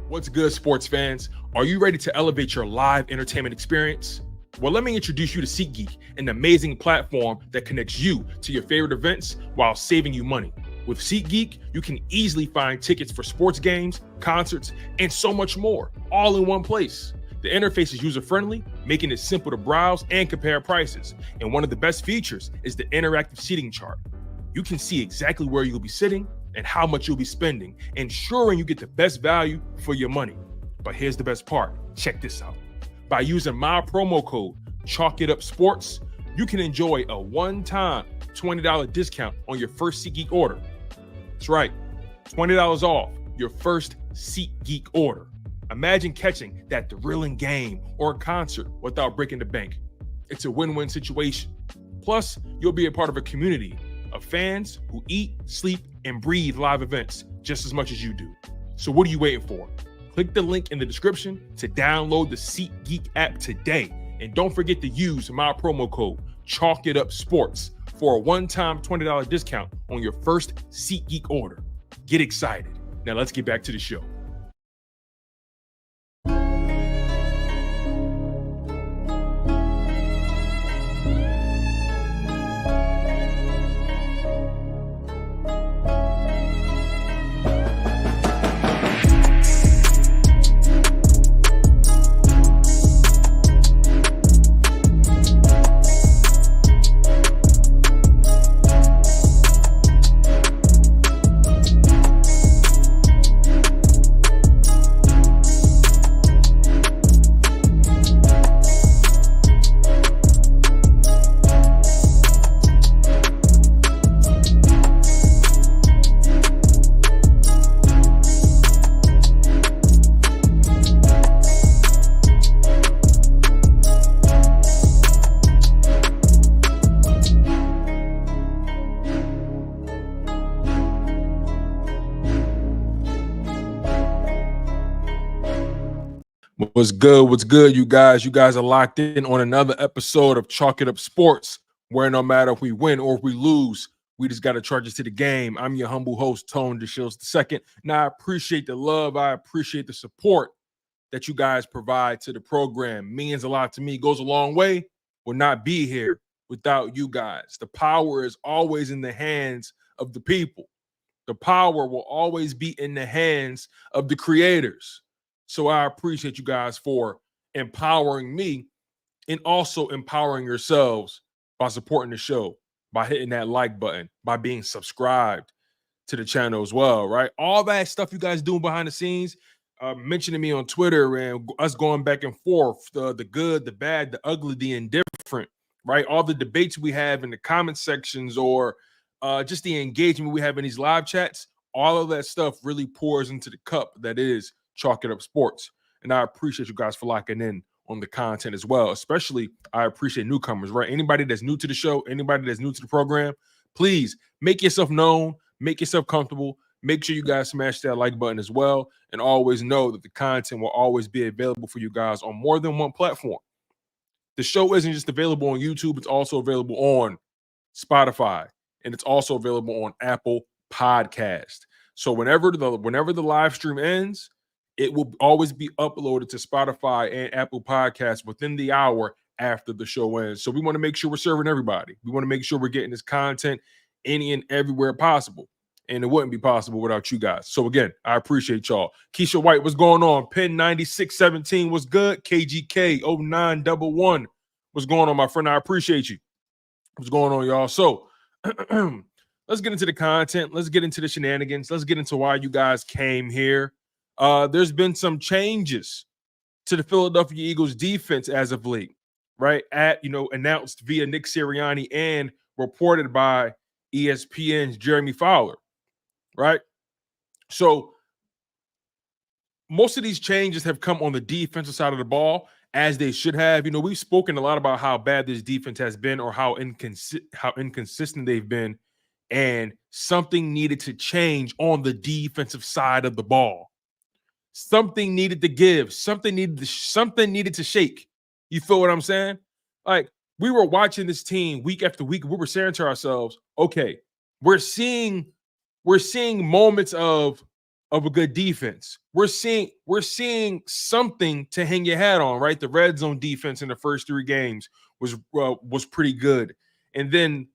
What's good, sports fans? Are you ready to elevate your live entertainment experience? Well, let me introduce you to SeatGeek, an amazing platform that connects you to your favorite events while saving you money. With SeatGeek, you can easily find tickets for sports games, concerts, and so much more, all in one place. The interface is user-friendly, making it simple to browse and compare prices. And one of the best features is the interactive seating chart. You can see exactly where you'll be sitting and how much you'll be spending, ensuring you get the best value for your money. But here's the best part. Check this out. By using my promo code, ChalkItUpSports, you can enjoy a one-time $20 discount on your first SeatGeek order. That's right, $20 off your first SeatGeek order. Imagine catching that thrilling game or concert without breaking the bank. It's a win-win situation. Plus, you'll be a part of a community of fans who eat, sleep, and breathe live events just as much as you do. So what are you waiting for? Click the link in the description to download the SeatGeek app today. And don't forget to use my promo code ChalkItUpSports for a one-time $20 discount on your first SeatGeek order. Get excited. Now let's get back to the show. What's good? What's good, you guys? You guys are locked in on another episode of Chalk It Up Sports, where no matter if we win or if we lose, we just got to charge it to the game. I'm your humble host, Tone DeShields II. Now, I appreciate the love. I appreciate the support that you guys provide to the program. Means a lot to me. Goes a long way. Would not be here without you guys. The power is always in the hands of the people. The power will always be in the hands of the creators. So I appreciate you guys for empowering me and also empowering yourselves by supporting the show, by hitting that like button, by being subscribed to the channel as well, right? All that stuff you guys doing behind the scenes, mentioning me on Twitter and us going back and forth, the good, the bad, the ugly, the indifferent, right? All the debates we have in the comment sections or just the engagement we have in these live chats, all of that stuff really pours into the cup that is Chalk It Up Sports. And I appreciate you guys for locking in on the content as well. Especially, I appreciate newcomers, right? Anybody that's new to the show, anybody that's new to the program, please make yourself known, make yourself comfortable. Make sure you guys smash that like button as well. And always know that the content will always be available for you guys on more than one platform. The show isn't just available on YouTube, it's also available on Spotify, and it's also available on Apple Podcast. So whenever the live stream ends, it will always be uploaded to Spotify and Apple Podcasts within the hour after the show ends. So we want to make sure we're serving everybody. We want to make sure we're getting this content any and everywhere possible. And it wouldn't be possible without you guys. So again, I appreciate y'all. Keisha White, what's going on? Pin 9617, what's good? KGK 0911, what's going on, my friend? I appreciate you. What's going on, y'all? So let's get into the content. Let's get into the shenanigans. Let's get into why you guys came here. There's been some changes to the Philadelphia Eagles defense as of late, right? Announced via Nick Sirianni and reported by ESPN's Jeremy Fowler, right? So most of these changes have come on the defensive side of the ball, as they should have. We've spoken a lot about how bad this defense has been or how inconsistent they've been, and something needed to change on the defensive side of the ball. Something needed to give. Something needed to shake. You feel what I'm saying? Like, we were watching this team week after week. We were saying to ourselves, okay, we're seeing moments of of a good defense. We're seeing something to hang your hat on, right? The red zone defense in the first 3 games was pretty good, and then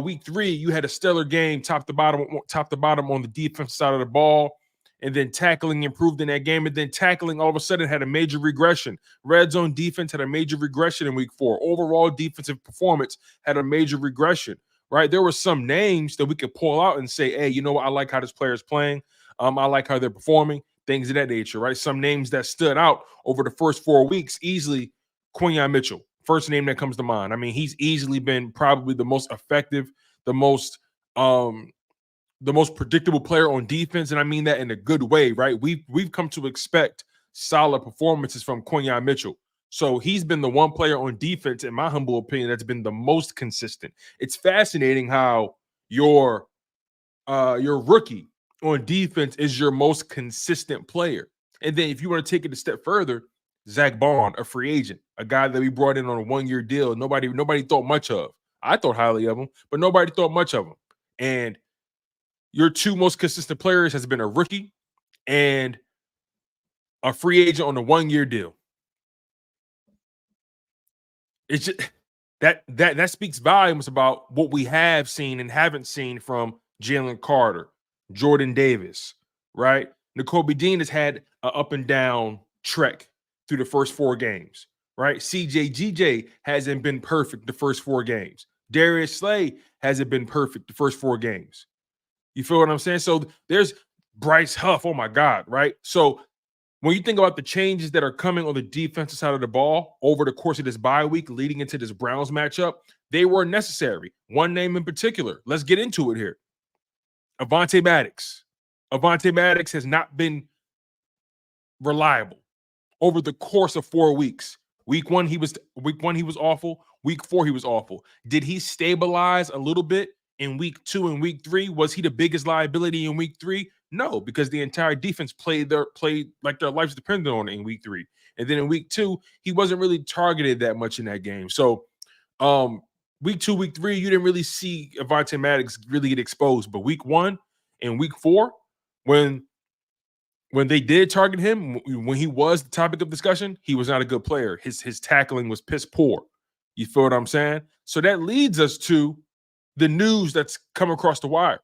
week 3 you had a stellar game, top to bottom on the defense side of the ball, and then tackling improved in that game, and then tackling all of a sudden had a major regression. Red zone defense had a major regression in week 4. Overall defensive performance had a major regression. Right, there were some names that we could pull out and say, hey, you know what? I like how this player is playing. I like how they're performing, things of that nature, right? Some names that stood out over the first 4 weeks, easily Quinyon Mitchell, first name that comes to mind. I mean, he's easily been probably the most effective, the most predictable player on defense, and I mean that in a good way, right? We've come to expect solid performances from Quinyon Mitchell. So he's been the one player on defense, in my humble opinion, that's been the most consistent. It's fascinating how your rookie on defense is your most consistent player. And then if you want to take it a step further, Zach Bond, a free agent, a guy that we brought in on a 1-year deal, nobody thought much of. I thought highly of him, but nobody thought much of him. And your 2 most consistent players has been a rookie and a free agent on a 1-year deal. It's just that speaks volumes about what we have seen and haven't seen from Jalen Carter, Jordan Davis, right? Nakobe Dean has had an up and down trek through the first 4 games, right? CJ hasn't been perfect the first 4 games. Darius Slay hasn't been perfect the first 4 games. You feel what I'm saying? So there's Bryce Huff. Oh my God, right? So when you think about the changes that are coming on the defensive side of the ball over the course of this bye week leading into this Browns matchup, they were necessary. One name in particular. Let's get into it here. Avonte Maddox. Avonte Maddox has not been reliable over the course of 4 weeks. Week 1 he was awful. Week 4 he was awful. Did he stabilize a little bit in week 2 and week 3? Was he the biggest liability in week 3? No, because the entire defense played like their lives depended on it in week 3. And then in week 2, he wasn't really targeted that much in that game. So week 2, week 3, you didn't really see Avonte Maddox really get exposed. But week 1 and week 4, when they did target him, when he was the topic of discussion, he was not a good player. His tackling was piss poor. You feel what I'm saying? So that leads us to the news that's come across the wire.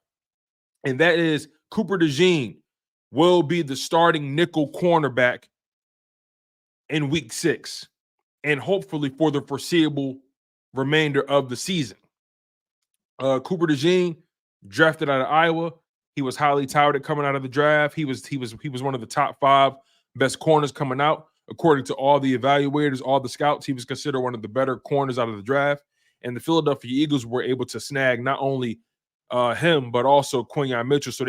And that is Cooper DeJean will be the starting nickel cornerback in week 6 and hopefully for the foreseeable remainder of the season. Cooper DeJean, drafted out of Iowa. He was highly touted coming out of the draft. He was one of the top 5 best corners coming out. According to all the evaluators, all the scouts, he was considered one of the better corners out of the draft. And the Philadelphia Eagles were able to snag not only him, but also Quinyon Mitchell. So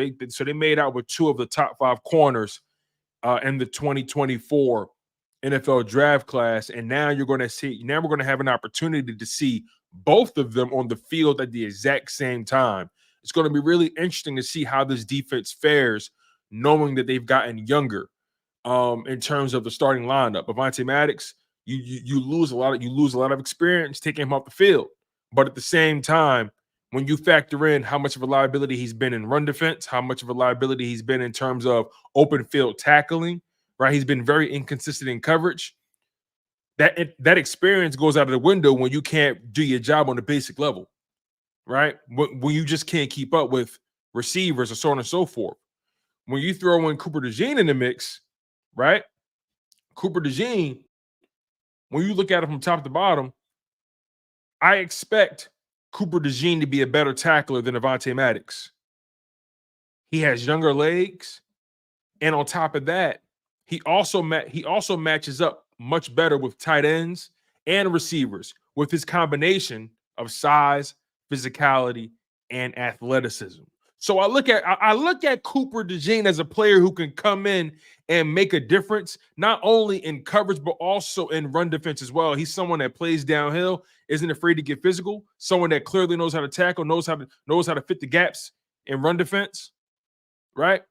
they made out with 2 of the top 5 corners in the 2024 NFL draft class. And now we're going to have an opportunity to see both of them on the field at the exact same time. It's going to be really interesting to see how this defense fares, knowing that they've gotten younger in terms of the starting lineup. Avonte Maddox, you lose a lot of experience taking him off the field. But at the same time, when you factor in how much of a liability he's been in run defense, how much of a liability he's been in terms of open field tackling, right? He's been very inconsistent in coverage. That experience goes out of the window when you can't do your job on the basic level, right? When you just can't keep up with receivers or so on and so forth. When you throw in Cooper DeJean in the mix, right? Cooper DeJean, when you look at it from top to bottom, I expect Cooper DeJean to be a better tackler than Avonte Maddox. He has younger legs, and on top of that, he also matches up much better with tight ends and receivers with his combination of size, physicality, and athleticism. So I look at Cooper DeJean as a player who can come in and make a difference, not only in coverage, but also in run defense as well. He's someone that plays downhill, isn't afraid to get physical, someone that clearly knows how to tackle, knows how to fit the gaps in run defense, right?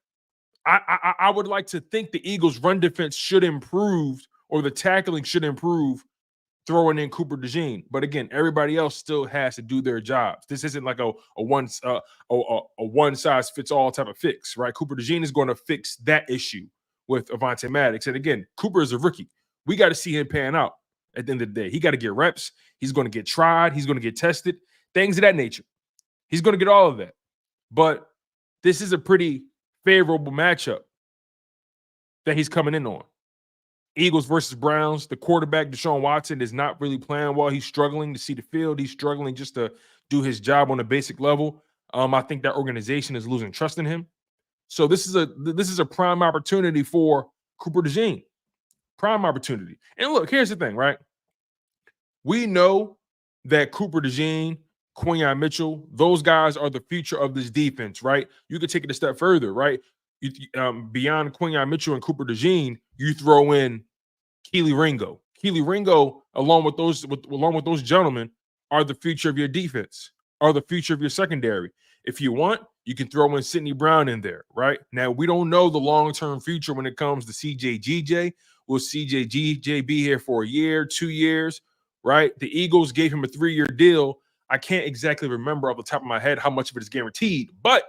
I would like to think the Eagles' run defense should improve, or the tackling should improve throwing in Cooper DeJean. But again, everybody else still has to do their jobs. This isn't like a one size fits all type of fix, right? Cooper DeJean is going to fix that issue with Avonte Maddox. And again, Cooper is a rookie. We got to see him pan out at the end of the day. He got to get reps. He's going to get tried. He's going to get tested, things of that nature. He's going to get all of that. But this is a pretty favorable matchup that he's coming in on. Eagles versus Browns. The quarterback, Deshaun Watson, is not really playing well. He's struggling to see the field. He's struggling just to do his job on a basic level. I think that organization is losing trust in him. So this is a prime opportunity for Cooper DeJean. Prime opportunity. And look, here's the thing, right? We know that Cooper DeJean, Quinyon Mitchell, those guys are the future of this defense, right? You could take it a step further, right? Beyond Quinyon Mitchell and Cooper DeJean, you throw in Kelee Ringo. Kelee Ringo, along with those gentlemen, are the future of your defense, are the future of your secondary. If you want, you can throw in Sidney Brown in there, right? Now, we don't know the long-term future when it comes to CJ-GJ. Will CJ-GJ be here for a year, 2 years, right? The Eagles gave him a 3-year deal. I can't exactly remember off the top of my head how much of it is guaranteed, but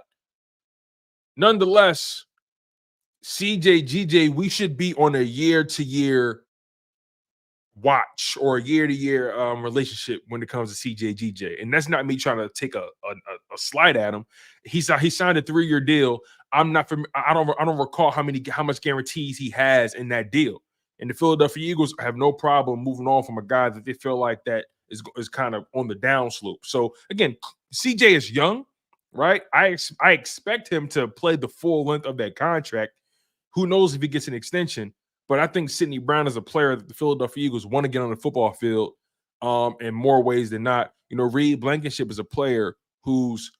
nonetheless, CJ-GJ, we should be on a year-to-year watch or a year-to-year relationship when it comes to CJ-GJ. And that's not me trying to take a slight at him. He signed a 3-year deal. I don't recall how much guarantees he has in that deal. And the Philadelphia Eagles have no problem moving on from a guy that they feel like that is kind of on the downslope. So again, CJ is young, right? I expect him to play the full length of that contract. Who knows if he gets an extension? But I think Sidney Brown is a player that the Philadelphia Eagles want to get on the football field in more ways than not. You know, Reed Blankenship is a player who's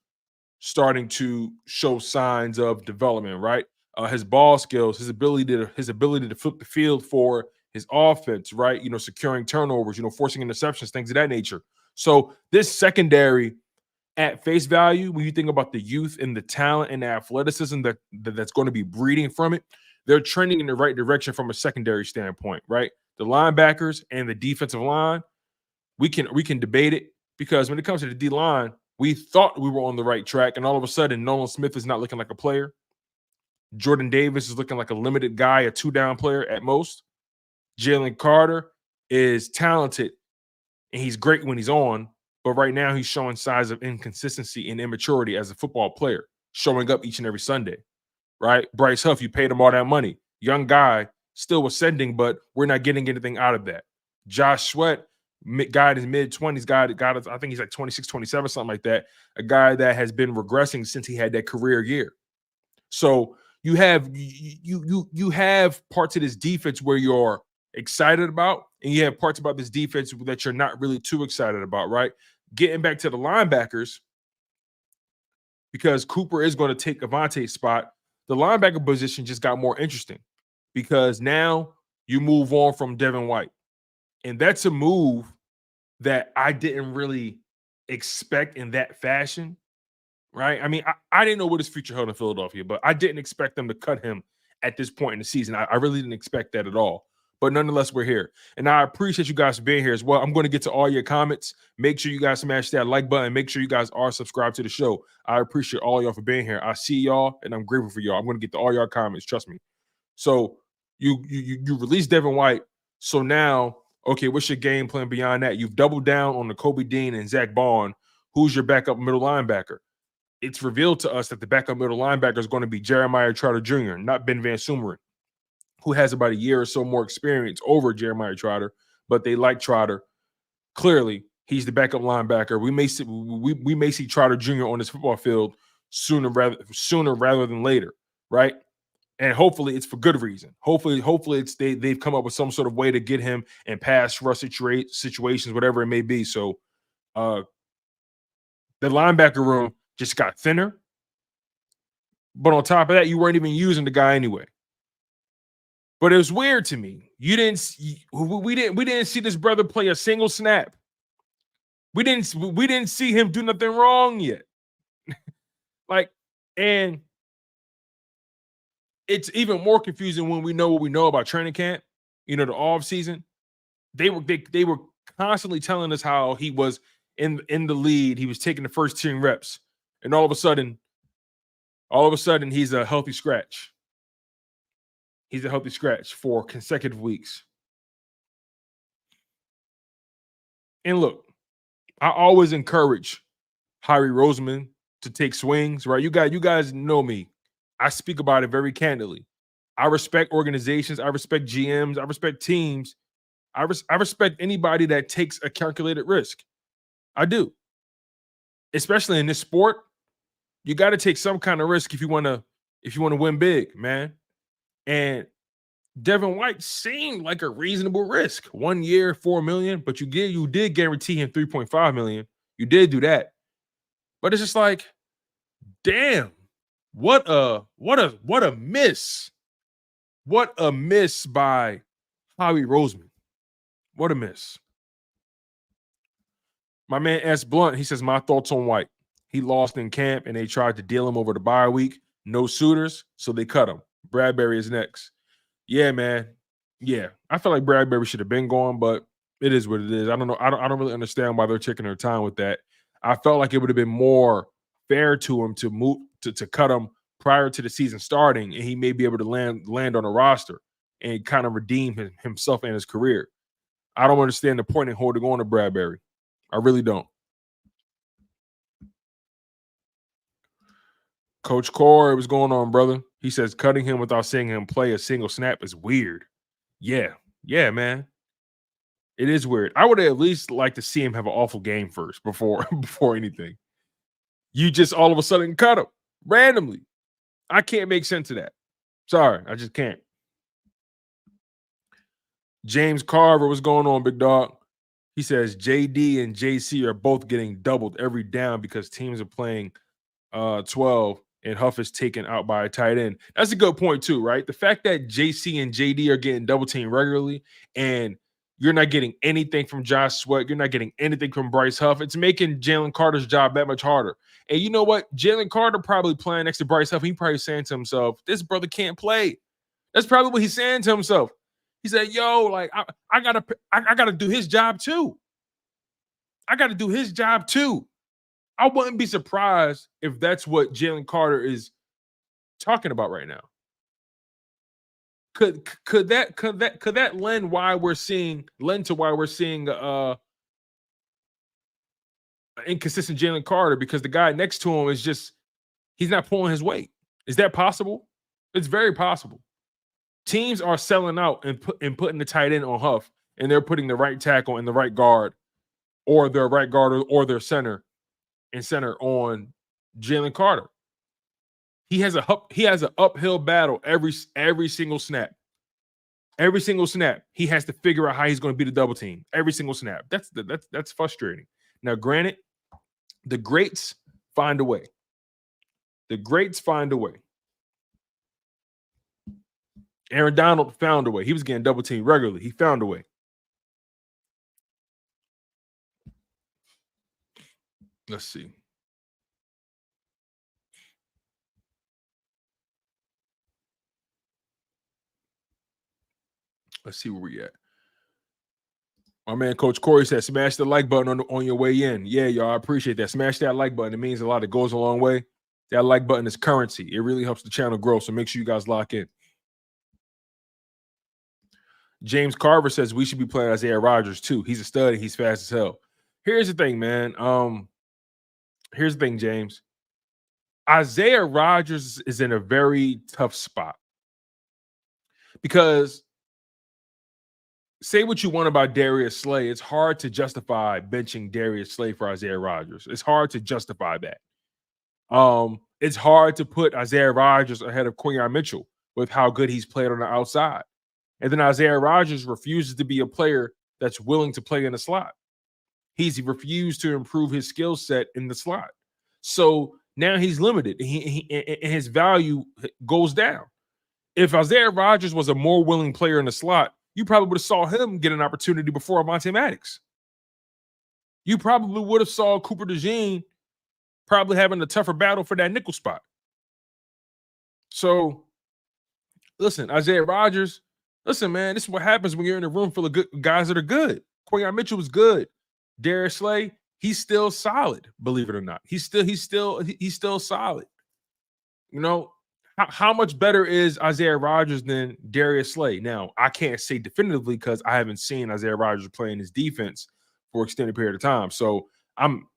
starting to show signs of development, right? His ball skills, his ability to flip the field for his offense, right? You know, securing turnovers, you know, forcing interceptions, things of that nature. So this secondary, at face value, when you think about the youth and the talent and the athleticism that's going to be breeding from it, they're trending in the right direction from a secondary standpoint, right? The linebackers and the defensive line, we can debate it, because when it comes to the D-line, we thought we were on the right track, and all of a sudden, Nolan Smith is not looking like a player. Jordan Davis is looking like a limited guy, a 2-down player at most. Jalen Carter is talented, and he's great when he's on, but right now he's showing signs of inconsistency and immaturity as a football player, showing up each and every Sunday, right? Bryce Huff, you paid him all that money. Young guy, still ascending, but we're not getting anything out of that. Josh Sweat, guy in his mid-20s, I think he's like 26, 27, something like that, a guy that has been regressing since he had that career year. So you have parts of this defense where you're excited about, and you have parts about this defense that you're not really too excited about, right? Getting back to the linebackers, because Cooper is going to take Avonte's spot, the linebacker position just got more interesting, because now you move on from Devin White. And that's a move that I didn't really expect in that fashion, right? I mean, I didn't know what his future held in Philadelphia, but I didn't expect them to cut him at this point in the season. I really didn't expect that at all. But nonetheless, we're here. And I appreciate you guys for being here as well. I'm going to get to all your comments. Make sure you guys smash that like button. Make sure you guys are subscribed to the show. I appreciate all y'all for being here. I see y'all, and I'm grateful for y'all. I'm going to get to all your comments. Trust me. So you released Devin White. So now, okay, what's your game plan beyond that? You've doubled down on Nakobe Dean and Zach Bond. Who's your backup middle linebacker? It's revealed to us that the backup middle linebacker is going to be Jeremiah Trotter Jr., not Ben Van Sumeren, who has about a year or so more experience over Jeremiah Trotter, but they like Trotter. Clearly, he's the backup linebacker. We may see Trotter Jr. on this football field sooner rather than later, right? And hopefully it's for good reason. Hopefully it's they've come up with some sort of way to get him in pass rush situations, whatever it may be. So the linebacker room just got thinner. But on top of that, you weren't even using the guy anyway. But it was weird to me. We didn't see this brother play a single snap. We didn't see him do nothing wrong yet. And it's even more confusing when we know what we know about training camp. You know, the off season, they were constantly telling us how he was in the lead. He was taking the first team reps, and all of a sudden, he's a healthy scratch. He's a healthy scratch for consecutive weeks. And look, I always encourage Harry Roseman to take swings, right? You guys know me. I speak about it very candidly. I respect organizations. I respect GMs. I respect teams. I respect anybody that takes a calculated risk. I do. Especially in this sport, you got to take some kind of risk if you want to win big, man. And Devin White seemed like a reasonable risk. 1 year, $4 million, but you did guarantee him $3.5 million. You did do that. But it's just like, damn, what a miss. What a miss by Howie Roseman. What a miss. My man S. Blunt, he says, my thoughts on White. He lost in camp and they tried to deal him over the bye week. No suitors, so they cut him. Bradbury is next. Yeah, man. Yeah. I feel like Bradbury should have been gone, but it is what it is. I don't know. I don't really understand why they're taking their time with that. I felt like it would have been more fair to him to move to cut him prior to the season starting, and he may be able to land on a roster and kind of redeem himself and his career. I don't understand the point in holding on to Bradbury. I really don't. Coach Corey, what's going on, brother? He says cutting him without seeing him play a single snap is weird. Yeah, man. It is weird. I would at least like to see him have an awful game first before anything. You just all of a sudden cut him randomly. I can't make sense of that. Sorry, I just can't. James Carver, what's going on, big dog? He says JD and JC are both getting doubled every down because teams are playing 12 and Huff is taken out by a tight end. That's a good point too, right? The fact that JC and JD are getting double teamed regularly and you're not getting anything from Josh Sweat, you're not getting anything from Bryce Huff, it's making Jalen Carter's job that much harder. And you know what? Jalen Carter probably playing next to Bryce Huff. He probably saying to himself, this brother can't play. That's probably what he's saying to himself. He said, yo, like, I gotta do his job too. I gotta do his job too. I wouldn't be surprised if that's what Jalen Carter is talking about right now. Could that lend why we're seeing inconsistent Jalen Carter, because the guy next to him is just, he's not pulling his weight. Is that possible? It's very possible. Teams are selling out and putting the tight end on Huff, and they're putting the right tackle and the right guard, or their right guard or their center on Jalen Carter. He has an uphill battle every single snap. Every single snap, he has to figure out how he's going to beat a double team. Every single snap. That's frustrating. Now, granted, the greats find a way. The greats find a way. Aaron Donald found a way. He was getting double teamed regularly. He found a way. Let's see. Let's see where we at. My man, Coach Corey said, smash the like button on your way in. Yeah, y'all, I appreciate that. Smash that like button. It means a lot. It goes a long way. That like button is currency. It really helps the channel grow, so make sure you guys lock in. James Carver says we should be playing Isaiah Rodgers too. He's a stud and he's fast as hell. Here's the thing, man. Here's the thing, James. Isaiah Rodgers is in a very tough spot because say what you want about Darius Slay, it's hard to justify benching Darius Slay for Isaiah Rodgers. It's hard to justify that. It's hard to put Isaiah Rodgers ahead of Quinyon Mitchell with how good he's played on the outside. And then Isaiah Rodgers refuses to be a player that's willing to play in the slot. He's refused to improve his skill set in the slot. So now he's limited and his value goes down. If Isaiah Rodgers was a more willing player in the slot, you probably would have saw him get an opportunity before Avonte Maddox. You probably would have saw Cooper DeJean probably having a tougher battle for that nickel spot. So, listen, Isaiah Rodgers, listen, man, this is what happens when you're in a room full of good guys that are good. Quinyon Mitchell was good. Darius Slay, he's still solid, believe it or not. He's still solid. You know, how much better is Isaiah Rodgers than Darius Slay? Now, I can't say definitively because I haven't seen Isaiah Rodgers playing his defense for an extended period of time. So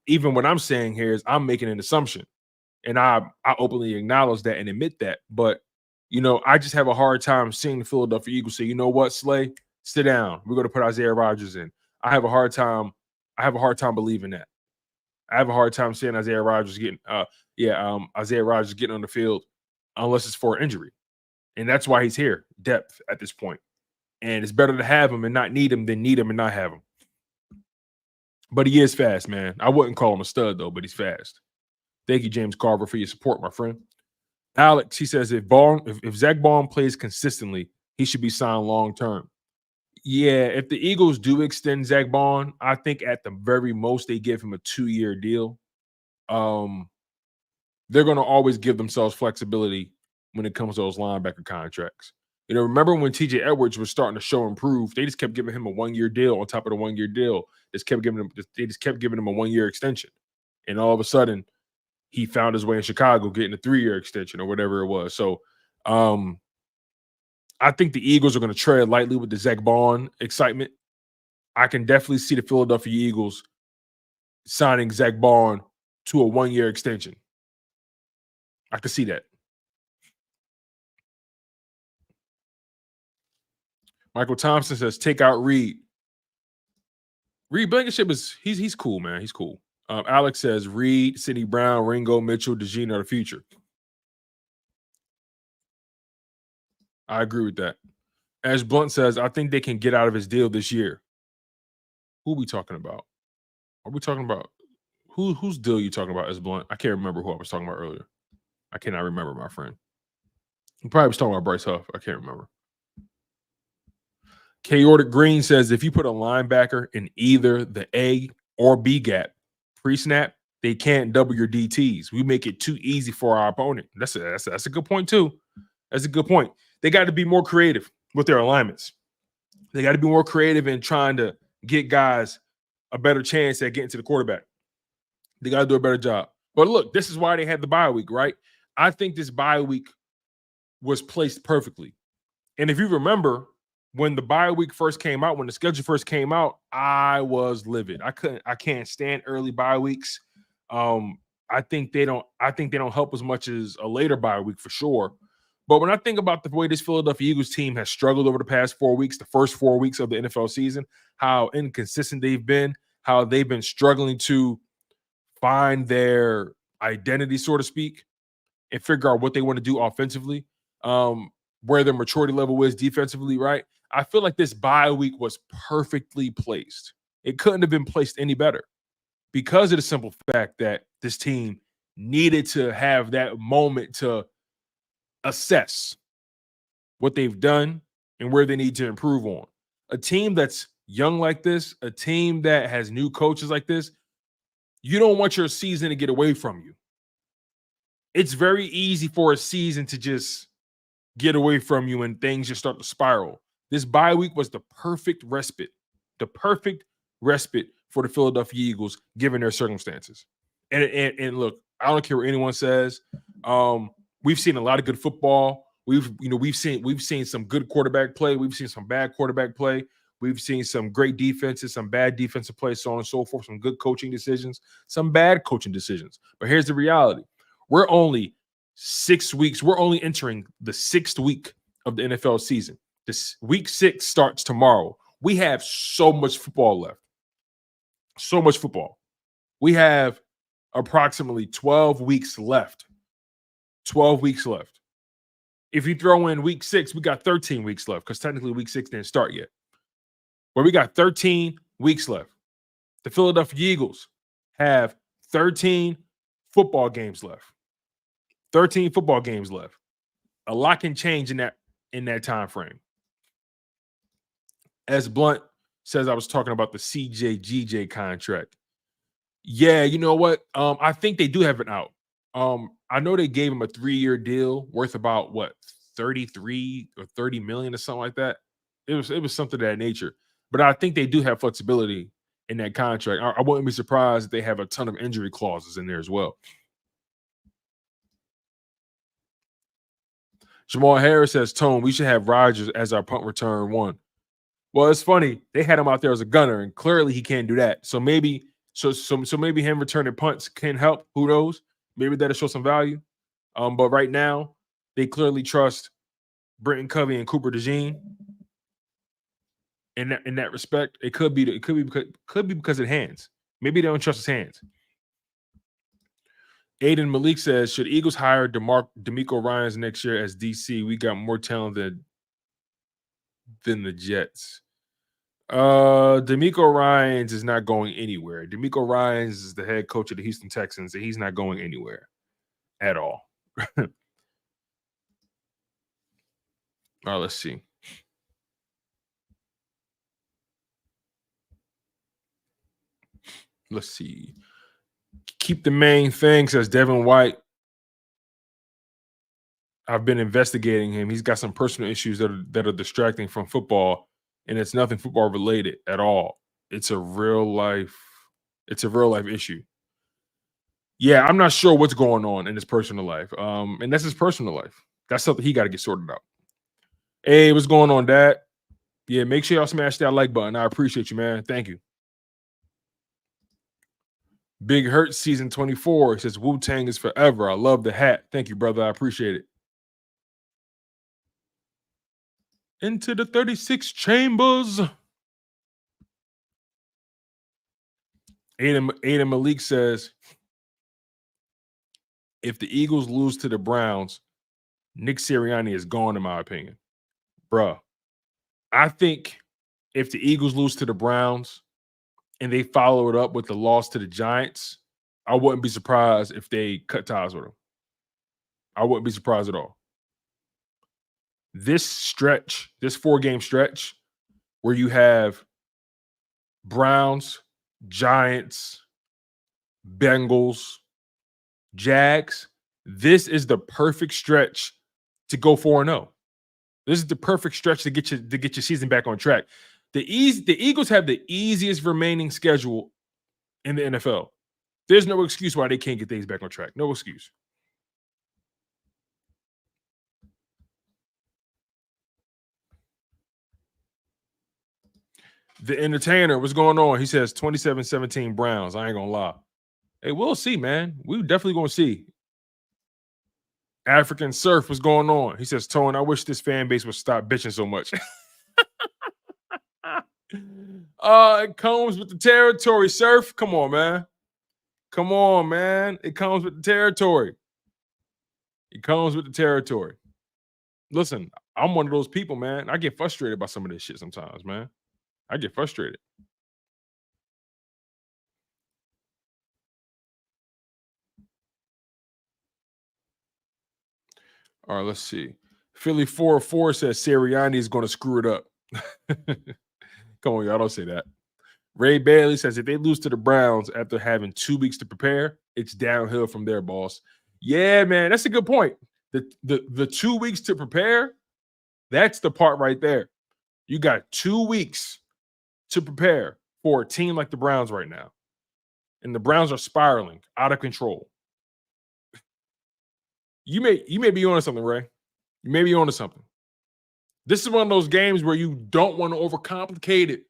even what I'm saying here is I'm making an assumption. And I openly acknowledge that and admit that. But, I just have a hard time seeing the Philadelphia Eagles say, you know what, Slay, sit down. We're going to put Isaiah Rodgers in. I have a hard time believing that. I have a hard time seeing Isaiah Rodgers getting Isaiah Rodgers getting on the field unless it's for injury. And that's why he's here, depth at this point. And it's better to have him and not need him than need him and not have him. But he is fast, man. I wouldn't call him a stud, though, but he's fast. Thank you, James Carver, for your support, my friend. Alex, he says, if Zach Baum plays consistently, he should be signed long-term. Yeah, if the Eagles do extend Zach Baum, I think at the very most they give him a 2-year deal. They're going to always give themselves flexibility when it comes to those linebacker contracts. Remember when TJ Edwards was starting to show improve, they just kept giving him a 1-year deal on top of the 1-year deal. They just kept giving him a 1-year extension. And all of a sudden, he found his way in Chicago getting a 3-year extension or whatever it was. So I think the Eagles are going to tread lightly with the Zach Baum excitement. I can definitely see the Philadelphia Eagles signing Zach Baum to a 1-year extension. I can see that. Michael Thompson says, take out Reed. Reed Blankenship he's cool, man. He's cool. Alex says, Reed, Sidney Brown, Ringo, Mitchell, DeJean are the future. I agree with that. Ash Blunt says, I think they can get out of his deal this year. Who are we talking about? Are we talking about whose deal you talking about, Ash Blunt? I can't remember who I was talking about earlier. I cannot remember, my friend. He probably was talking about Bryce Huff. I can't remember. Chaotic Green says, if you put a linebacker in either the A or B gap pre-snap, they can't double your DTs. We make it too easy for our opponent. That's a good point, too. That's a good point. They got to be more creative with their alignments. They got to be more creative in trying to get guys a better chance at getting to the quarterback. They got to do a better job. But look, this is why they had the bye week, right? I think this bye week was placed perfectly. And if you remember, when the bye week first came out, when the schedule first came out, I was livid. I can't stand early bye weeks. I think they don't help as much as a later bye week for sure. But when I think about the way this Philadelphia Eagles team has struggled over the past 4 weeks, the first 4 weeks of the NFL season, how inconsistent they've been, how they've been struggling to find their identity, so to speak, and figure out what they want to do offensively, where their maturity level is defensively, right? I feel like this bye week was perfectly placed. It couldn't have been placed any better because of the simple fact that this team needed to have that moment to assess what they've done and where they need to improve on. A team that's young like this, a team that has new coaches like this, you don't want your season to get away from you. It's very easy for a season to just get away from you and things just start to spiral. This bye week was the perfect respite for the Philadelphia Eagles given their circumstances. And look, I don't care what anyone says. We've seen a lot of good football. We've seen some good quarterback play. We've seen some bad quarterback play. We've seen some great defenses, some bad defensive play, so on and so forth, some good coaching decisions, some bad coaching decisions. But here's the reality. We're only 6 weeks. We're only entering the 6th week of the NFL season. This week 6 starts tomorrow. We have so much football left. So much football. We have approximately 12 weeks left. 12 weeks left. If you throw in week 6, we got 13 weeks left because technically week 6 didn't start yet. But we got 13 weeks left. The Philadelphia Eagles have 13 football games left. 13 football games left. A lot can change in that time frame. As Blunt says, I was talking about the CJ contract. Yeah, you know what? I think they do have it out. I know they gave him a 3-year deal worth about 33 or 30 million or something like that. It was something of that nature. But I think they do have flexibility in that contract. I wouldn't be surprised if they have a ton of injury clauses in there as well. Jamal Harris says, Tone, we should have Rodgers as our punt return one. Well, it's funny. They had him out there as a gunner, and clearly he can't do that. So maybe maybe him returning punts can help. Who knows? Maybe that'll show some value. But right now, they clearly trust Britton Covey and Cooper DeJean. In that respect, it could be because of hands. Maybe they don't trust his hands. Aiden Malik says, should Eagles hire DeMeco Ryans next year as DC? We got more talent than the Jets. DeMeco Ryans is not going anywhere. DeMeco Ryans is the head coach of the Houston Texans, and he's not going anywhere at all. All right, let's see. Let's see. Keep the main thing, says Devin White. I've been investigating him. He's got some personal issues that are distracting from football, and it's nothing football related at all. It's a real life issue. Yeah, I'm not sure what's going on in his personal life. And that's his personal life. That's something he got to get sorted out. Hey, what's going on, Dad? Yeah, make sure y'all smash that like button. I appreciate you, man. Thank you. Big Hurt season 24. He says, Wu-Tang is forever. I love the hat. Thank you, brother. I appreciate it. Into the 36 chambers. Aiden Malik says, if the Eagles lose to the Browns, Nick Sirianni is gone, in my opinion. Bruh, I think if the Eagles lose to the Browns and they follow it up with the loss to the Giants, I wouldn't be surprised if they cut ties with them. I wouldn't be surprised at all. This stretch, this 4-game stretch where you have Browns, Giants, Bengals, Jags, this is the perfect stretch to go 4-0. This is the perfect stretch to get your season back on track. The Eagles have the easiest remaining schedule in the NFL. There's no excuse why they can't get things back on track. No excuse. The Entertainer, what's going on? He says 27-17 Browns. I ain't gonna lie. Hey, we'll see, man. We definitely gonna see. African Surf, what's going on? He says, Tone, I wish this fan base would stop bitching so much. It comes with the territory, Surf. Come on, man. Come on, man. It comes with the territory. It comes with the territory. Listen, I'm one of those people, man. I get frustrated by some of this shit sometimes, man. I get frustrated. All right, let's see. Philly 404 says Sirianni is going to screw it up. Come on, y'all, don't say that. Ray Bailey says if they lose to the Browns after having 2 weeks to prepare, it's downhill from there, boss. Yeah, man, that's a good point. The 2 weeks to prepare, that's the part right there. You got 2 weeks to prepare for a team like the Browns right now. And the Browns are spiraling out of control. You may be onto something, Ray. You may be onto something. This is one of those games where you don't want to overcomplicate it.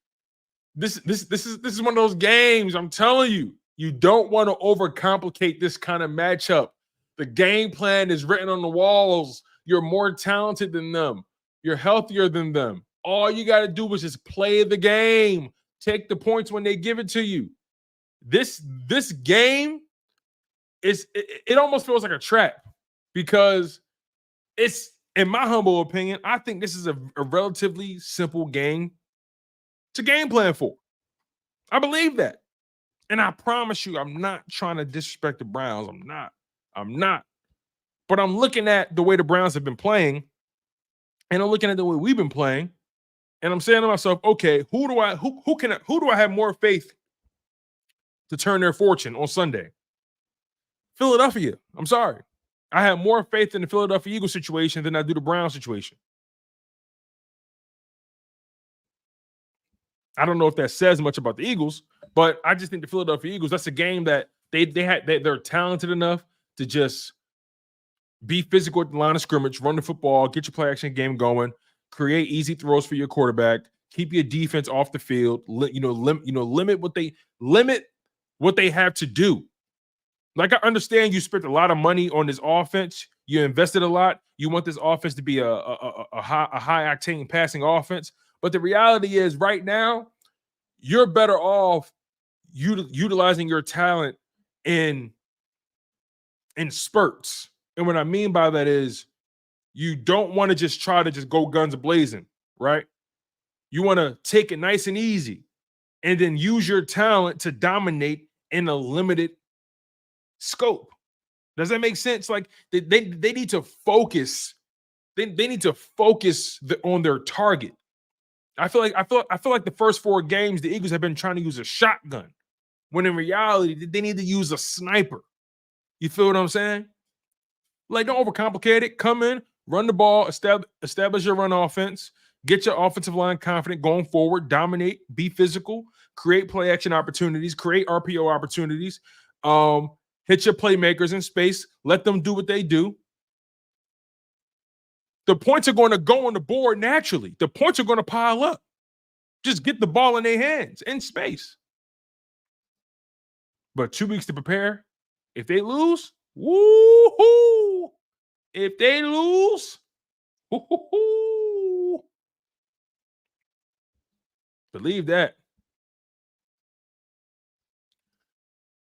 This is one of those games, I'm telling you. You don't want to overcomplicate this kind of matchup. The game plan is written on the walls. You're more talented than them. You're healthier than them. All you got to do is just play the game. Take the points when they give it to you. This game it almost feels like a trap because it's, in my humble opinion, I think this is a relatively simple game to game plan for. I believe that. And I promise you, I'm not trying to disrespect the Browns. I'm not. But I'm looking at the way the Browns have been playing, and I'm looking at the way we've been playing, and I'm saying to myself, okay, who do I have more faith to turn their fortune on Sunday? Philadelphia. I'm sorry. I have more faith in the Philadelphia Eagles situation than I do the Browns situation. I don't know if that says much about the Eagles, but I just think the Philadelphia Eagles, that's a game that they're talented enough to just be physical at the line of scrimmage, run the football, get your play action game going, create easy throws for your quarterback, keep your defense off the field, limit what they have to do. Like, I understand you spent a lot of money on this offense. You invested a lot. You want this offense to be a high octane passing offense. But the reality is, right now, you're better off utilizing your talent in spurts. And what I mean by that is, you don't want to just try to just go guns blazing, right? You want to take it nice and easy and then use your talent to dominate in a limited scope. Does that make sense? Like, they need to focus. They need to focus on their target. I feel like the first 4 games the Eagles have been trying to use a shotgun, when in reality they need to use a sniper. You feel what I'm saying? Like, don't overcomplicate it. Come in, run the ball, establish your run offense, get your offensive line confident going forward, dominate, be physical, create play action opportunities, create RPO opportunities, hit your playmakers in space, let them do what they do. The points are going to go on the board naturally. The points are going to pile up. Just get the ball in their hands in space. But 2 weeks to prepare. If they lose, woo-hoo! If they lose, woo-hoo-hoo! Believe that.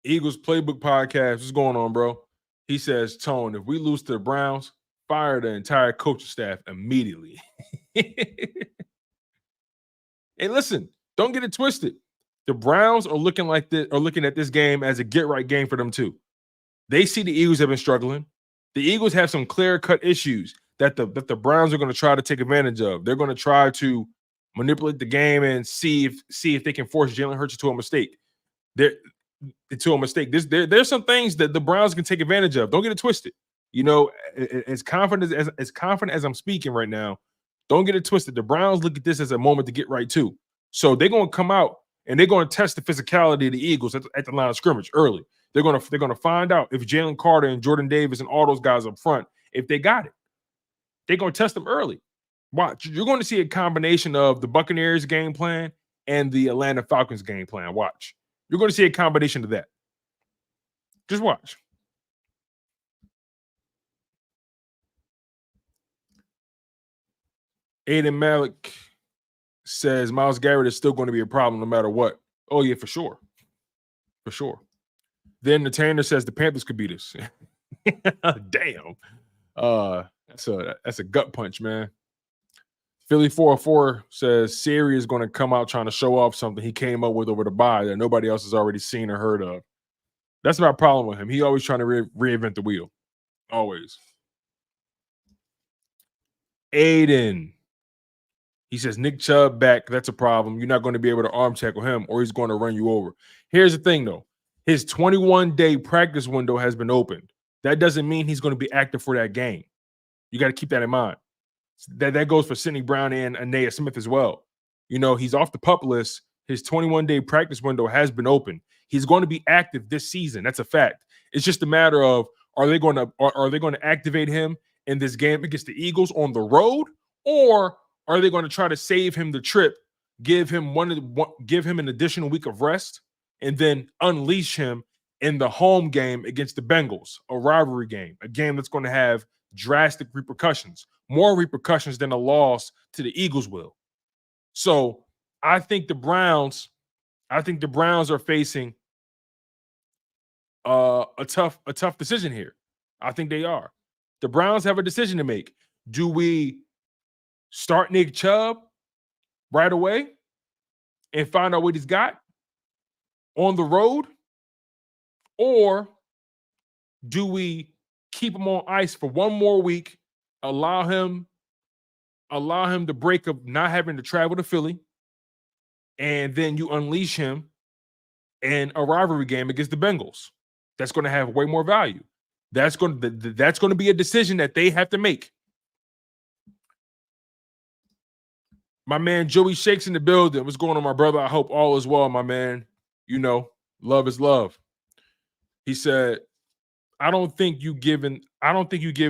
Eagles Playbook Podcast. What's going on, bro? He says, Tone, if we lose to the Browns, fire the entire coaching staff immediately. Hey, listen, don't get it twisted. The Browns are looking at this game as a get-right game for them too. They see the Eagles have been struggling. The Eagles have some clear-cut issues that the Browns are going to try to take advantage of. They're going to try to manipulate the game and see if they can force Jalen Hurts to a mistake. There's some things that the Browns can take advantage of. Don't get it twisted. You know, as confident as I'm speaking right now, don't get it twisted. The Browns look at this as a moment to get right too. So they're going to come out and they're going to test the physicality of the Eagles at the line of scrimmage early. They're going to find out if Jalen Carter and Jordan Davis and all those guys up front, if they got it. They're going to test them early. Watch. You're going to see a combination of the Buccaneers game plan and the Atlanta Falcons game plan. Watch. You're going to see a combination of that. Just watch. Aiden Malik says Myles Garrett is still going to be a problem no matter what. Oh, yeah, for sure. For sure. Then the Tanner says the Panthers could beat us. Damn. That's a gut punch, man. Philly 404 says Siri is going to come out trying to show off something he came up with over the bye that nobody else has already seen or heard of. That's my problem with him. He always trying to reinvent the wheel. Always. Aiden. He says, Nick Chubb back. That's a problem. You're not going to be able to arm tackle him or he's going to run you over. Here's the thing, though. His 21-day practice window has been opened. That doesn't mean he's going to be active for that game. You got to keep that in mind. That goes for Sidney Brown and Anaya Smith as well. You know, he's off the PUP list. His 21-day practice window has been open. He's going to be active this season. That's a fact. It's just a matter of are they going to activate him in this game against the Eagles on the road, or are they going to try to save him the trip, give him an additional week of rest, and then unleash him in the home game against the Bengals, a rivalry game, a game that's going to have drastic repercussions, more repercussions than a loss to the Eagles will. So I think the Browns are facing a tough decision here. I think they are. The Browns have a decision to make. Do we start Nick Chubb right away and find out what he's got on the road? Or do we keep him on ice for one more week, allow him the break of not having to travel to Philly, and then you unleash him in a rivalry game against the Bengals? That's going to have way more value. That's going to be a decision that they have to make. My man Joey Shakes in the building. What's going on, my brother? I hope all is well, my man. You know, love is love. He said, I don't think you give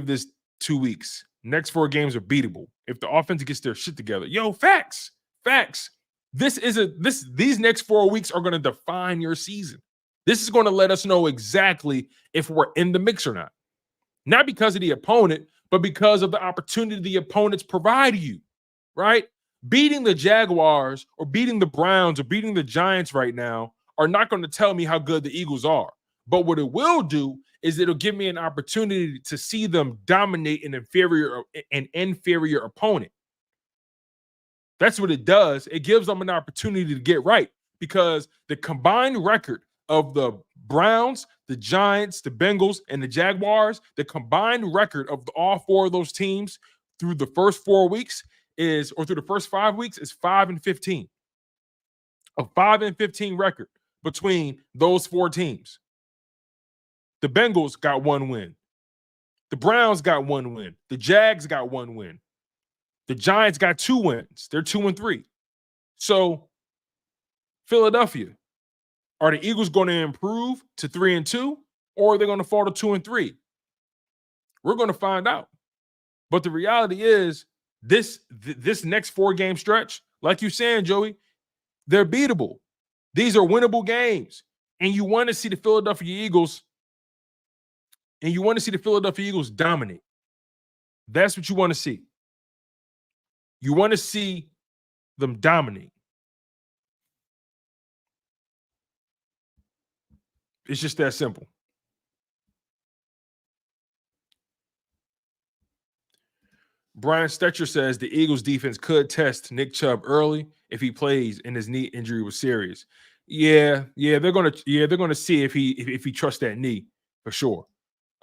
this 2 weeks. Next 4 games are beatable. If the offense gets their shit together. Yo, facts. Facts. These next 4 weeks are going to define your season. This is going to let us know exactly if we're in the mix or not. Not because of the opponent, but because of the opportunity the opponents provide you, right? Beating the Jaguars or beating the Browns or beating the Giants right now are not going to tell me how good the Eagles are. But what it will do is it'll give me an opportunity to see them dominate an inferior opponent. That's what it does. It gives them an opportunity to get right because the combined record of the Browns, the Giants, the Bengals, and the Jaguars, the combined record of all 4 of those teams through the first 4 weeks through the first 5 weeks is 5-15. A 5-15 record between those 4 teams. The Bengals got 1 win. The Browns got 1 win. The Jags got 1 win. The Giants got 2 wins. They're 2-3. So, Philadelphia, are the Eagles going to improve to 3-2, or are they going to fall to 2-3? We're going to find out. But the reality is, this next 4-game stretch, like you're saying, Joey, they're beatable. These are winnable games, and you want to see the Philadelphia Eagles. And you want to see the Philadelphia Eagles dominate. That's what you want to see. You want to see them dominate. It's just that simple. Brian Stetcher says the Eagles defense could test Nick Chubb early if he plays and his knee injury was serious. Yeah, they're gonna see if he trusts that knee for sure.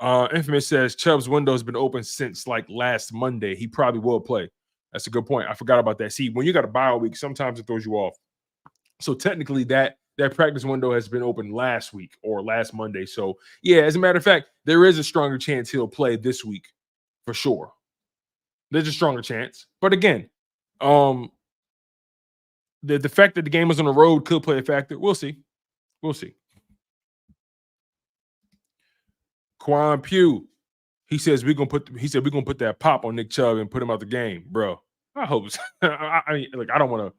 Infamous says Chubb's window has been open since like last Monday. He probably will play. That's a good point. I forgot about that. See, when you got a bye week, sometimes it throws you off. So technically, that practice window has been open last week or last Monday. So yeah, as a matter of fact, there is a stronger chance he'll play this week for sure. There's a stronger chance, but again, the fact that the game was on the road could play a factor. We'll see. We'll see. Quan Pugh, he said we're gonna put that pop on Nick Chubb and put him out the game, bro. I hope so. I mean, like I don't want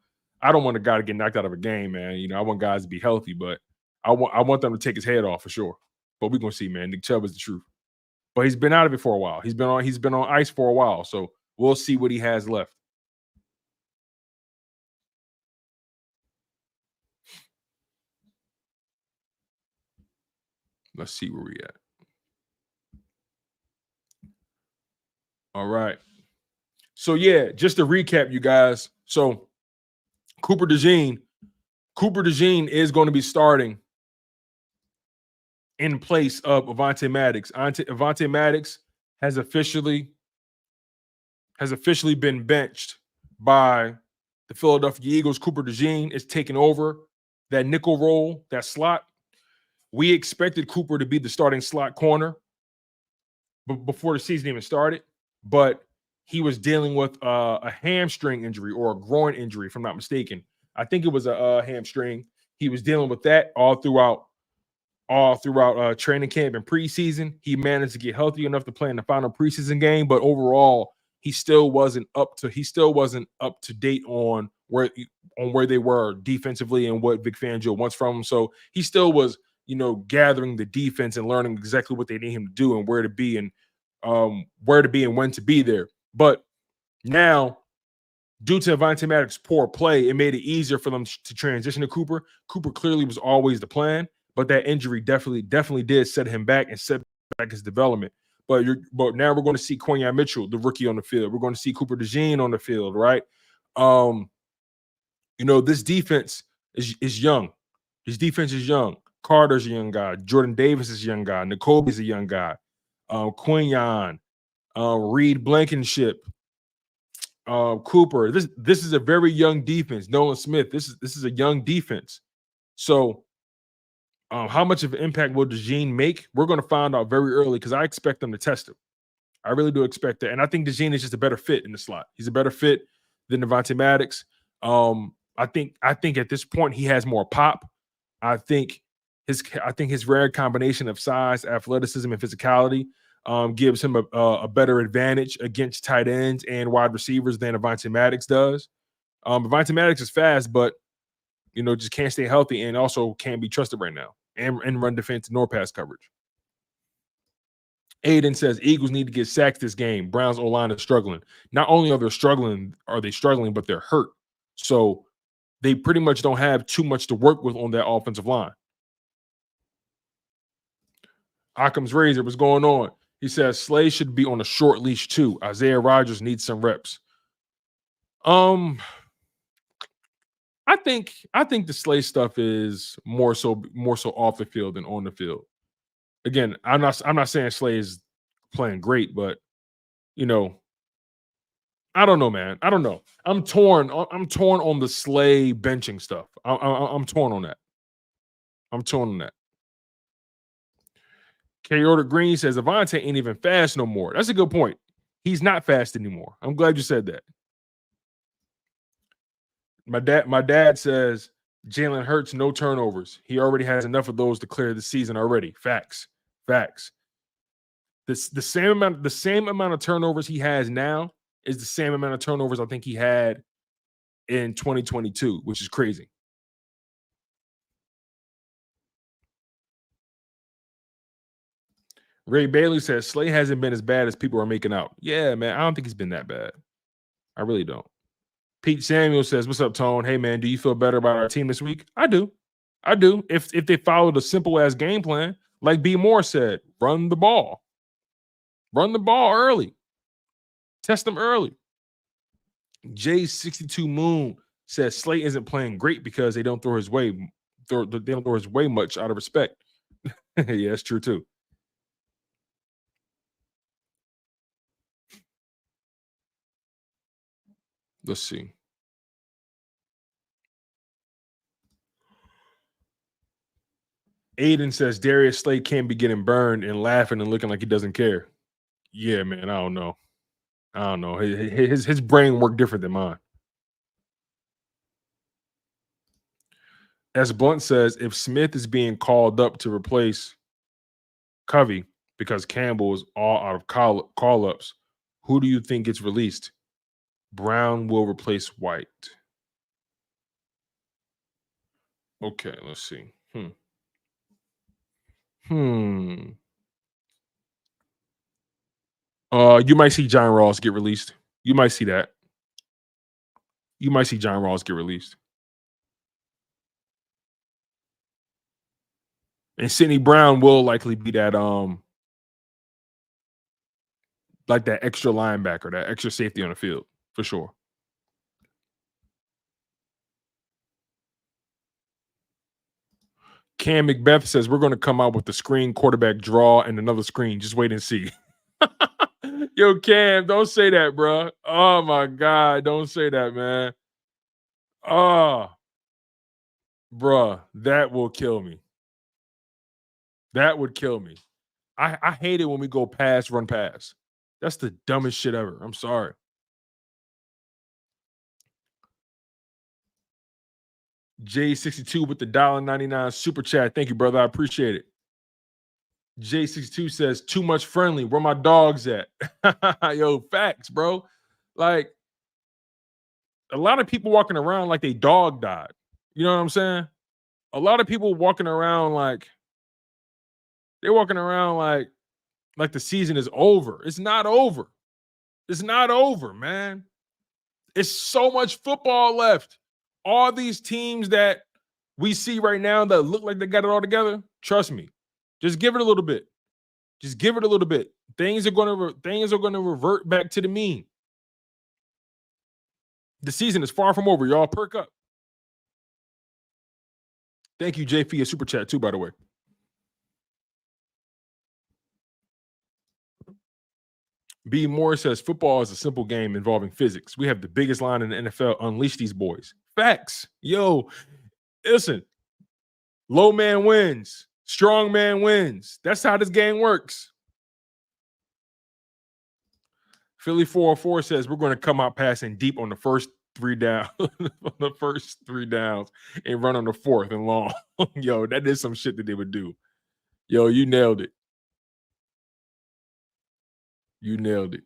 a guy to get knocked out of a game, man. You know, I want guys to be healthy, but I want them to take his head off for sure. But we're gonna see, man. Nick Chubb is the truth. But he's been out of it for a while. He's been on ice for a while, so we'll see what he has left. Let's see where we at. All right. So yeah, just to recap, you guys. So Cooper DeJean is going to be starting in place of Avonte Maddox. Avonte Maddox has officially been benched by the Philadelphia Eagles. Cooper DeJean is taking over that nickel role, that slot. We expected Cooper to be the starting slot corner before the season even started, but he was dealing with a hamstring injury or a groin injury, if I'm not mistaken. I think it was a hamstring. He was dealing with that all throughout training camp and preseason. He managed to get healthy enough to play in the final preseason game, but overall, he still wasn't up to date on where they were defensively and what Vic Fangio wants from him. So he still was, gathering the defense and learning exactly what they need him to do and where to be and when to be there. But now, due to Avonte Maddox's poor play, it made it easier for them to transition to Cooper. Cooper clearly was always the plan, but that injury definitely did set him back and set back his development. But now we're going to see Quinyon Mitchell, the rookie, on the field. We're going to see Cooper DeJean on the field, right? This defense is young. This defense is young. Carter's a young guy. Jordan Davis is a young guy. Nakobe is a young guy. Quinyon, Reed Blankenship, Cooper. This is a very young defense. Nolan Smith. This is a young defense. So, how much of an impact will DeJean make? We're going to find out very early because I expect them to test him. I really do expect that, and I think DeJean is just a better fit in the slot. He's a better fit than Devontae Maddox. I think at this point he has more pop. I think his rare combination of size, athleticism, and physicality gives him a better advantage against tight ends and wide receivers than Devontae Maddox does. Devontae Maddox is fast, but just can't stay healthy and also can't be trusted right now and run defense nor pass coverage. Aiden says Eagles need to get sacks this game. Browns O-line is struggling. Not only are they struggling, but they're hurt. So they pretty much don't have too much to work with on that offensive line. Occam's Razor, what's going on? He says Slay should be on a short leash too. Isaiah Rodgers needs some reps. I think the Slay stuff is more so off the field than on the field. Again, I'm not saying Slay is playing great, but I don't know, man. I don't know. I'm torn on the Slay benching stuff. I'm torn on that. Chaotic Green says Avonte ain't even fast no more. That's a good point. He's not fast anymore. I'm glad you said that. My dad says Jalen Hurts, no turnovers. He already has enough of those to clear the season already. Facts. The same amount of turnovers he has now is the same amount of turnovers I think he had in 2022, which is crazy. Ray Bailey says Slay hasn't been as bad as people are making out. Yeah, man, I don't think he's been that bad. I really don't. Pete Samuel says, "What's up, Tone? Hey, man, do you feel better about our team this week?" I do. If they followed a simple ass game plan, like B. Moore said, run the ball early, test them early. J62 Moon says Slay isn't playing great because they don't throw his way. They don't throw his way much out of respect. Yeah, that's true too. Let's see. Aiden says Darius Slay can't be getting burned and laughing and looking like he doesn't care. Yeah, man, I don't know. His brain worked different than mine. As Blunt says, if Smith is being called up to replace Covey because Campbell is all out of call-ups, who do you think gets released? Brown will replace White. Okay, let's see. You might see John Ross get released. You might see that. You might see John Ross get released. And Sidney Brown will likely be that like that extra linebacker, that extra safety on the field, for sure. Cam McBeth says we're going to come out with the screen quarterback draw and another screen. Just wait and see. Yo, Cam, don't say that, bro. Oh my God, don't say that, man. Oh, bruh, that will kill me. That would kill me. I hate it when we go pass, run pass. That's the dumbest shit ever. I'm sorry. J62 with the $1.99 super chat. Thank you, brother. I appreciate it. J62 says, too much friendly. Where my dogs at? Yo, facts, bro. Like, a lot of people walking around like they dog died. You know what I'm saying? A lot of people walking around like they're walking around like the season is over. It's not over. It's not over, man. It's so much football left. All these teams that we see right now that look like they got it all together, trust me, just give it a little bit. Just give it a little bit. Things are going to revert back to the mean. The season is far from over. Y'all perk up. Thank you, Jay, for your super chat too, by the way. B. Moore says football is a simple game involving physics. We have the biggest line in the NFL. Unleash these boys. Facts. Yo, listen. Low man wins. Strong man wins. That's how this game works. Philly 404 says we're going to come out passing deep on the first 3 down on the first 3 downs and run on the 4th and long. Yo, that is some shit that they would do. Yo, you nailed it. You nailed it.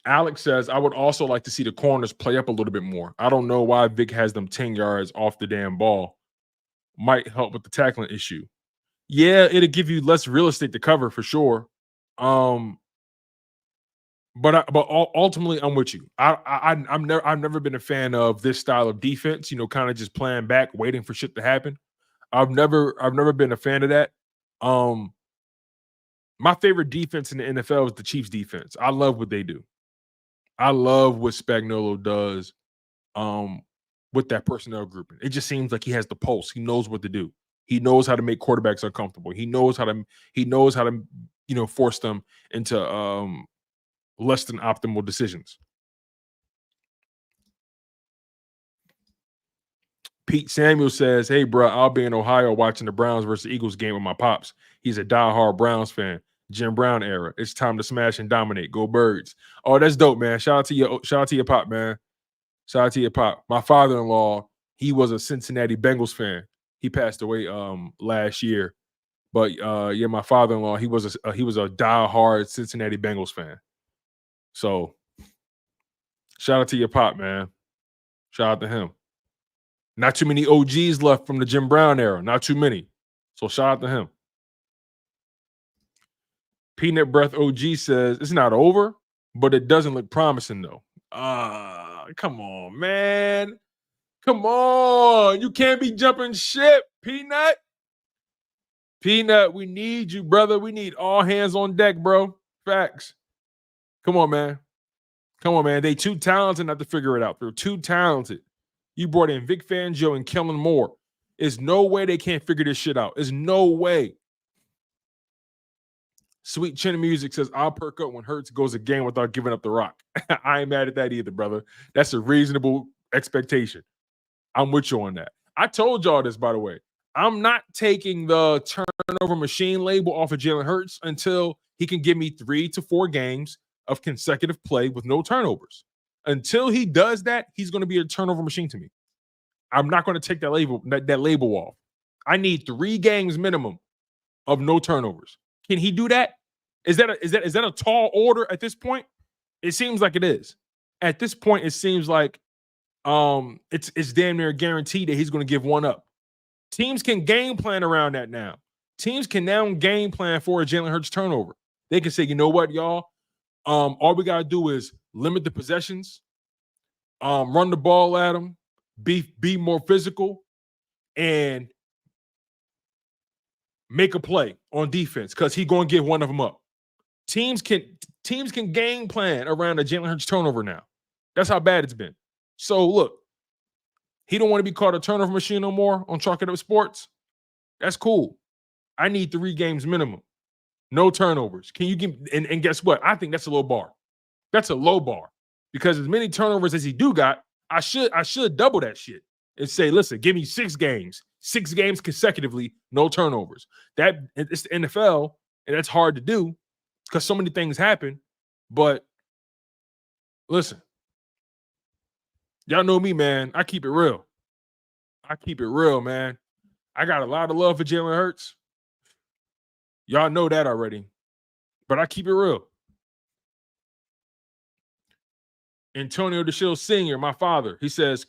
Alex says, I would also like to see the corners play up a little bit more. I don't know why Vic has them 10 yards off the damn ball. Might help with the tackling issue. Yeah, it'll give you less real estate to cover for sure. But ultimately, I'm with you. I've never been a fan of this style of defense. Kind of just playing back, waiting for shit to happen. I've never been a fan of that. My favorite defense in the NFL is the Chiefs defense. I love what they do. I love what Spagnuolo does with that personnel grouping. It just seems like he has the pulse. He knows what to do. He knows how to make quarterbacks uncomfortable. He knows how to force them into less than optimal decisions. Pete Samuel says, hey, bro, I'll be in Ohio watching the Browns versus Eagles game with my pops. He's a diehard Browns fan. Jim Brown era. It's time to smash and dominate. Go Birds. Oh, that's dope, man. Shout out to your pop, man. Shout out to your pop. My father-in-law, he was a Cincinnati Bengals fan. He passed away last year. But yeah, my father-in-law, he was a diehard Cincinnati Bengals fan. So shout out to your pop, man. Shout out to him. Not too many OGs left from the Jim Brown era. Not too many. So shout out to him. Peanut Breath OG says, it's not over, but it doesn't look promising, though. Come on, man. Come on. You can't be jumping ship, Peanut. Peanut, we need you, brother. We need all hands on deck, bro. Facts. Come on, man. Come on, man. They too talented not to figure it out. They're too talented. You brought in Vic Fangio and Kellen Moore. There's no way they can't figure this shit out. There's no way. Sweet Chin Music says, I'll perk up when Hurts goes a game without giving up the rock. I ain't mad at that either, brother. That's a reasonable expectation. I'm with you on that. I told y'all this, by the way. I'm not taking the turnover machine label off of Jalen Hurts until he can give me 3 to 4 games of consecutive play with no turnovers. Until he does that, he's going to be a turnover machine to me. I'm not going to take that label off. I need 3 games minimum of no turnovers. Can he do that? Is that a tall order at this point? It seems like it is. At this point, it seems like it's damn near guaranteed that he's going to give one up. Teams can game plan around that now. Teams can now game plan for a Jalen Hurts turnover. They can say, you know what, y'all? All we got to do is limit the possessions, run the ball at him, be more physical, and make a play on defense because he's going to give one of them up. Teams can game plan around a Jalen Hurts turnover now. That's how bad it's been. So, look, he don't want to be called a turnover machine no more on Chalk It Up Sports. That's cool. I need 3 games minimum. No turnovers. Can you give and guess what? I think that's a low bar. That's a low bar. Because as many turnovers as he do got, I should double that shit and say, listen, give me 6 games. 6 games consecutively, no turnovers. It's the NFL, and that's hard to do because so many things happen. But listen, y'all know me, man. I keep it real. I keep it real, man. I got a lot of love for Jalen Hurts. Y'all know that already. But I keep it real. Antonio DeShields Sr., my father, he says,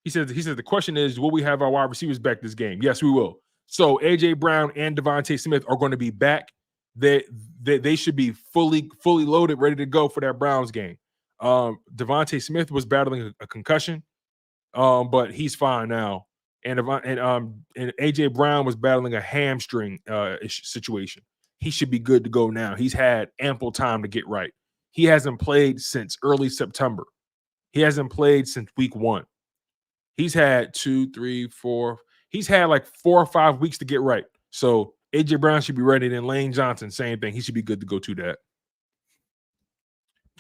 he says the question is, will we have our wide receivers back this game? Yes, we will. So A.J. Brown and Devontae Smith are going to be back. They should be fully loaded, ready to go for that Browns game. Devontae Smith was battling a concussion, but he's fine now. And A.J. Brown was battling a hamstring situation. He should be good to go now. He's had ample time to get right. He hasn't played since early September. He hasn't played since week 1. He's had 2, 3, 4. He's had like 4 or 5 weeks to get right. So A.J. Brown should be ready. Then Lane Johnson, same thing. He should be good to go to that.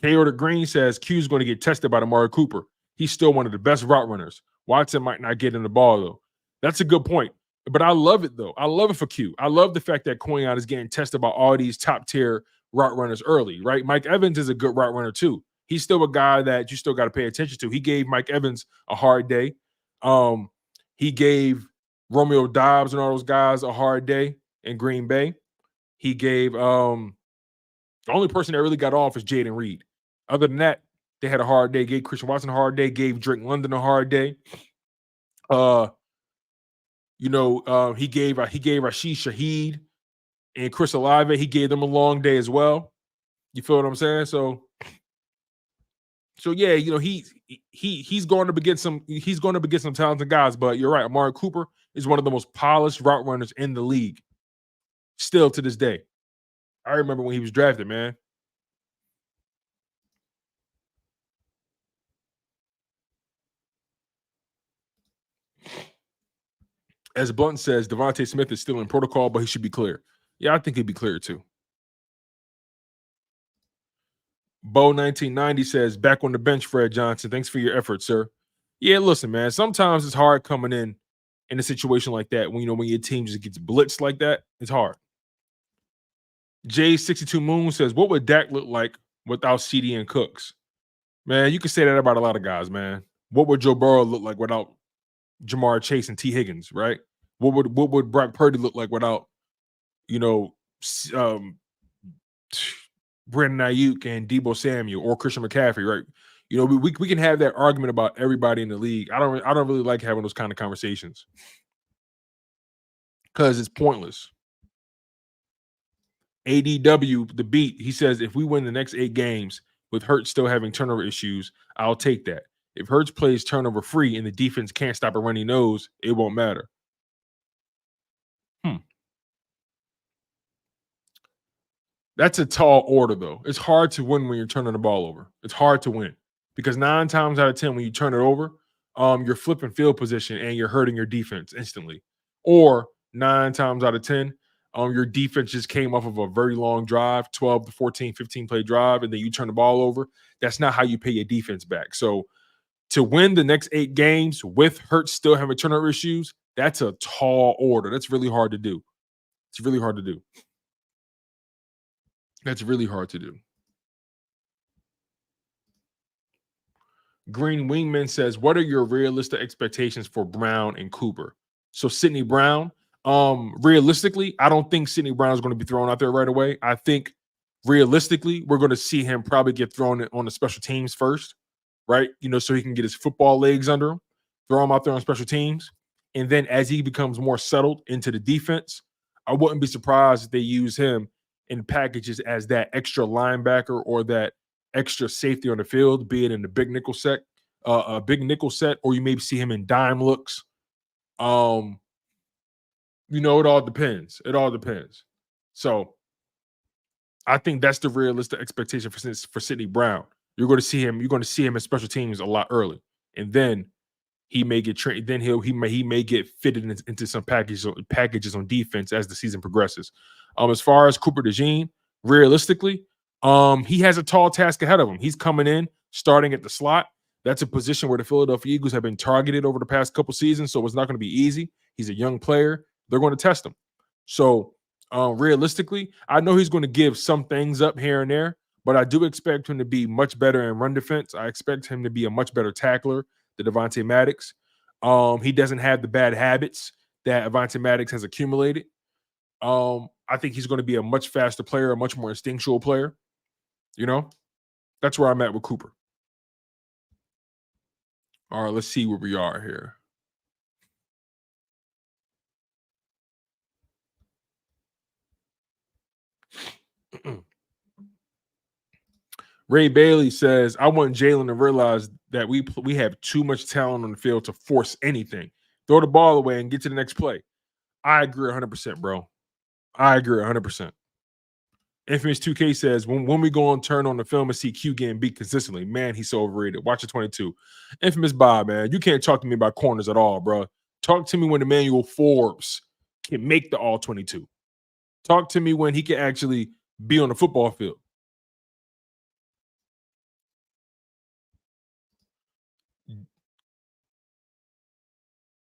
K.O. Green says Q's going to get tested by Amari Cooper. He's still one of the best route runners. Watson might not get in the ball, though. That's a good point. But I love it, though. I love it for Q. I love the fact that Quinyon is getting tested by all these top-tier route runners early, right? Mike Evans is a good route runner too. He's still a guy that you still got to pay attention to. He gave Mike Evans a hard day. He gave Romeo Dobbs and all those guys a hard day in Green Bay. He gave the only person that really got off is Jaden Reed. Other than that, they had a hard day. Gave Christian Watson a hard day. Gave Drake London a hard day. He gave Rashid Shaheed and Chris Olave. He gave them a long day as well. You feel what I'm saying? So yeah, he's going to begin some talented guys. But you're right, Amari Cooper is one of the most polished route runners in the league, still to this day. I remember when he was drafted, man. As Blunt says, Devontae Smith is still in protocol, but he should be clear. Yeah, I think he'd be clear too. Bo 1990 says, back on the bench, Fred Johnson. Thanks for your effort, sir. Yeah, listen, man. Sometimes it's hard coming in a situation like that when your team just gets blitzed like that. It's hard. J62 Moon says, what would Dak look like without CD and Cooks? Man, you can say that about a lot of guys, man. What would Joe Burrow look like without Jamar Chase and T. Higgins, right? What would Brock Purdy look like without, Brandon Ayuk and Deebo Samuel or Christian McCaffrey, right? We can have that argument about everybody in the league. I don't really like having those kind of conversations because it's pointless. ADW, the beat, he says, if we win the next 8 games with Hurts still having turnover issues, I'll take that. If Hurts plays turnover free and the defense can't stop a runny nose, it won't matter. That's a tall order, though. It's hard to win when you're turning the ball over. It's hard to win because 9 times out of 10, when you turn it over, you're flipping field position and you're hurting your defense instantly. Or 9 times out of 10, your defense just came off of a very long drive, 12 to 14, 15 play drive, and then you turn the ball over. That's not how you pay your defense back. So to win the next 8 games with Hurts still having turnover issues, that's a tall order. That's really hard to do. It's really hard to do. That's really hard to do. Green Wingman says, what are your realistic expectations for Brown and Cooper? So Sidney Brown, realistically, I don't think Sidney Brown is going to be thrown out there right away. I think realistically, we're going to see him probably get thrown on the special teams first, right? So he can get his football legs under him, throw him out there on special teams. And then as he becomes more settled into the defense, I wouldn't be surprised if they use him in packages as that extra linebacker or that extra safety on the field, be it in the big nickel set, or you maybe see him in dime looks. It all depends. It all depends. So I think that's the realistic expectation for Sidney Brown. You're going to see him in special teams a lot early, and then he may get trained. Then he may get fitted into some packages on defense as the season progresses. As far as Cooper DeJean, realistically, he has a tall task ahead of him. He's coming in starting at the slot. That's a position where the Philadelphia Eagles have been targeted over the past couple seasons, so it's not going to be easy. He's a young player. They're going to test him. So realistically, I know he's going to give some things up here and there, but I do expect him to be much better in run defense. I expect him to be a much better tackler than Avonte Maddox. He doesn't have the bad habits that Avonte Maddox has accumulated. I think he's going to be a much faster player, a much more instinctual player. That's where I'm at with Cooper. All right, let's see where we are here. Ray Bailey says, I want Jalen to realize that we have too much talent on the field to force anything. Throw the ball away and get to the next play. I agree 100%, bro. I agree 100%. Infamous 2K says, when we go on turn on the film and see Q getting beat consistently, man, he's so overrated. Watch it 22. Infamous Bob, man, you can't talk to me about corners at all, bro. Talk to me when Emmanuel Forbes can make the all 22. Talk to me when he can actually be on the football field.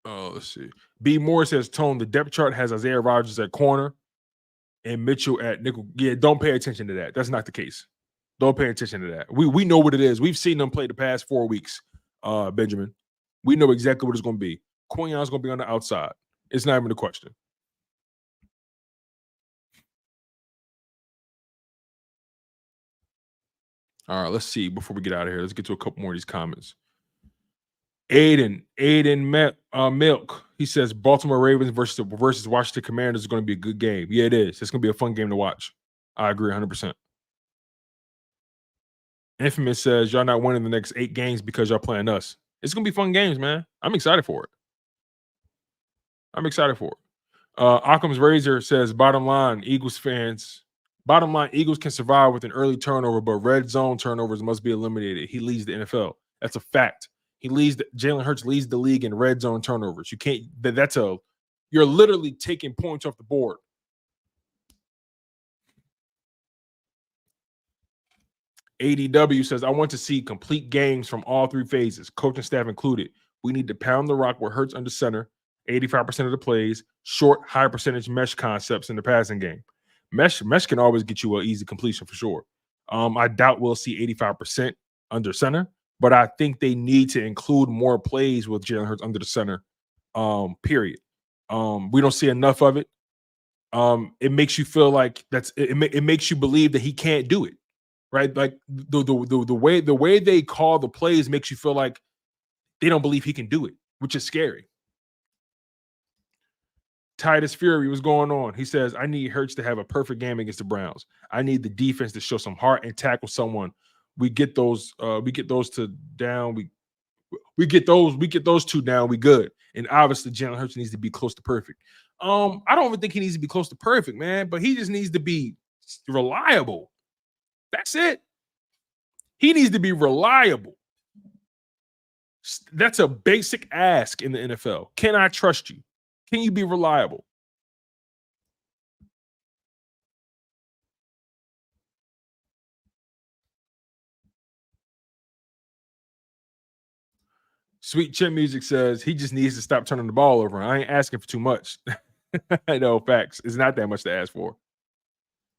Oh, let's see. B. Moore says, Tone, the depth chart has Isaiah Rodgers at corner and Mitchell at nickel. Yeah, don't pay attention to that. That's not the case. Don't pay attention to that. We know what it is. We've seen them play the past 4 weeks, Benjamin. We know exactly what it's going to be. Quinyon's going to be on the outside. It's not even a question. All right, let's see. Before we get out of here, let's get to a couple more of these comments. Aiden Milk. He says Baltimore Ravens versus Washington Commanders is going to be a good game. Yeah, it is. It's going to be a fun game to watch. I agree 100%. Infamous says y'all not winning the next 8 games because y'all playing us. It's going to be fun games, man. I'm excited for it. Occam's Razor says bottom line, Eagles can survive with an early turnover, but red zone turnovers must be eliminated. He leads the NFL. That's a fact. Jalen Hurts leads the league in red zone turnovers. You can't. You're literally taking points off the board. ADW says I want to see complete games from all 3 phases, coaching staff included. We need to pound the rock with Hurts under center, 85% of the plays, short, high percentage mesh concepts in the passing game. Mesh can always get you an easy completion for sure. I doubt we'll see 85% under center, but I think they need to include more plays with Jalen Hurts under the center, period. We don't see enough of it. It makes you feel like it makes you believe that he can't do it, right? Like the way they call the plays makes you feel like they don't believe he can do it, which is scary. Titus Fury, what's going on? He says, I need Hurts to have a perfect game against the Browns. I need the defense to show some heart and tackle someone. We get those two down. We get those 2 down. We good. And obviously, Jalen Hurts needs to be close to perfect. I don't even think he needs to be close to perfect, man, but he just needs to be reliable. That's it. He needs to be reliable. That's a basic ask in the NFL. Can I trust you? Can you be reliable? Sweet Chin Music says he just needs to stop turning the ball over. I ain't asking for too much. I know, facts. It's not that much to ask for.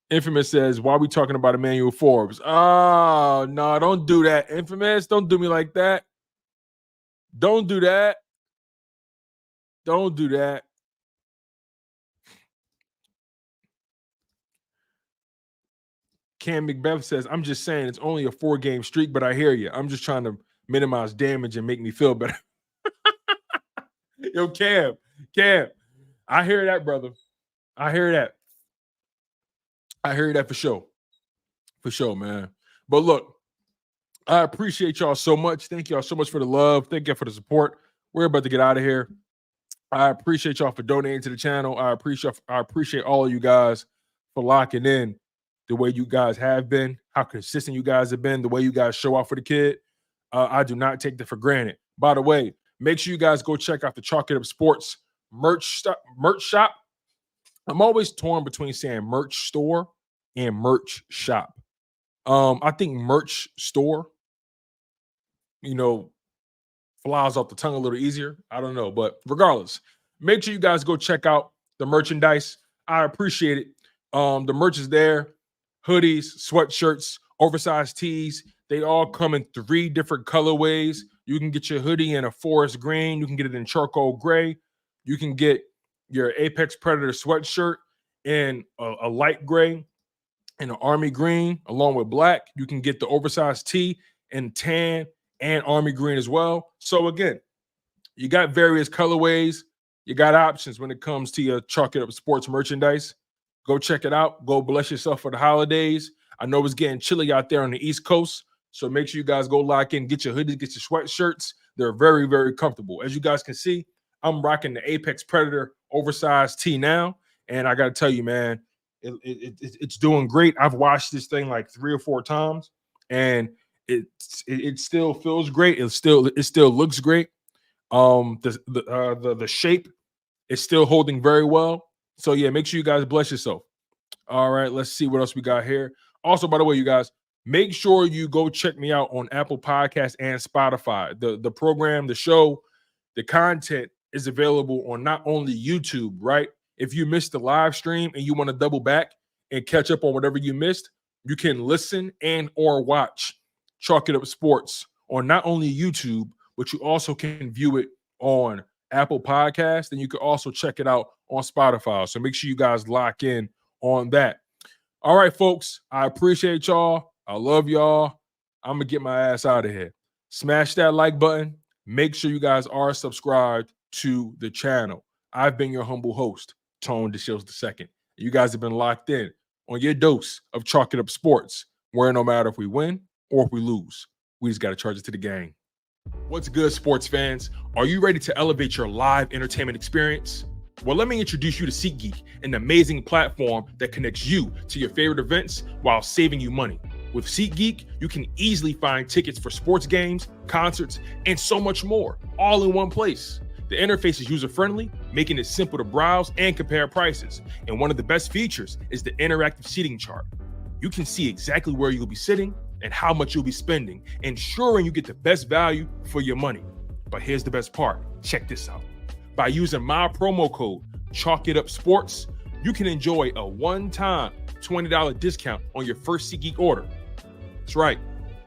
Infamous says, why are we talking about Emmanuel Forbes? Oh, no, don't do that. Infamous, don't do me like that. Don't do that. Don't do that. Cam McBeth says, I'm just saying it's only a 4-game streak, but I hear you. I'm just trying to minimize damage and make me feel better. Yo, Cam, I hear that, brother. I hear that for sure. For sure, man. But look, I appreciate y'all so much. Thank y'all so much for the love. Thank you for the support. We're about to get out of here. I appreciate y'all for donating to the channel. I appreciate all of you guys for locking in the way you guys have been, how consistent you guys have been, the way you guys show out for the kid. I do not take that for granted. By the way, make sure you guys go check out the Chalk It Up Sports merch shop. I'm always torn between saying merch store and merch shop. I think merch store, flies off the tongue a little easier. I don't know, but regardless, make sure you guys go check out the merchandise. I appreciate it. The merch is there. Hoodies, sweatshirts, oversized tees. They all come in 3 different colorways. You can get your hoodie in a forest green. You can get it in charcoal gray. You can get your Apex Predator sweatshirt in a light gray and an army green along with black. You can get the oversized tee in tan and army green as well. So again, you got various colorways. You got options when it comes to your Chalk It Up Sports merchandise. Go check it out. Go bless yourself for the holidays. I know it's getting chilly out there on the East Coast, so make sure you guys go lock in, get your hoodies, get your sweatshirts. They're very, very comfortable. As you guys can see, I'm rocking the Apex Predator oversized tee now, and I got to tell you, man, it's doing great. I've washed this thing like 3 or 4 times, and it still feels great. It still looks great. The shape is still holding very well. So yeah, make sure you guys bless yourself. All right, let's see what else we got here. Also, by the way, you guys, make sure you go check me out on Apple Podcasts and Spotify. The program, the show, the content is available on not only YouTube, right? If you missed the live stream and you want to double back, and catch up on whatever you missed, you can listen and or watch Chalk It Up Sports on not only YouTube, but you also can view it on Apple Podcasts, and you can also check it out on Spotify. So make sure you guys lock in on that. All right, folks, I appreciate y'all. I love y'all. I'm going to get my ass out of here. Smash that like button. Make sure you guys are subscribed to the channel. I've been your humble host, Tone DeShields II. You guys have been locked in on your dose of Chalk It Up Sports, where no matter if we win or if we lose, we just got to charge it to the game. What's good, sports fans? Are you ready to elevate your live entertainment experience? Well, let me introduce you to SeatGeek, an amazing platform that connects you to your favorite events while saving you money. With SeatGeek, you can easily find tickets for sports games, concerts, and so much more, all in one place. The interface is user-friendly, making it simple to browse and compare prices. And one of the best features is the interactive seating chart. You can see exactly where you'll be sitting and how much you'll be spending, ensuring you get the best value for your money. But here's the best part. Check this out. By using my promo code, Chalk It Up Sports, you can enjoy a one-time $20 discount on your first SeatGeek order. That's right,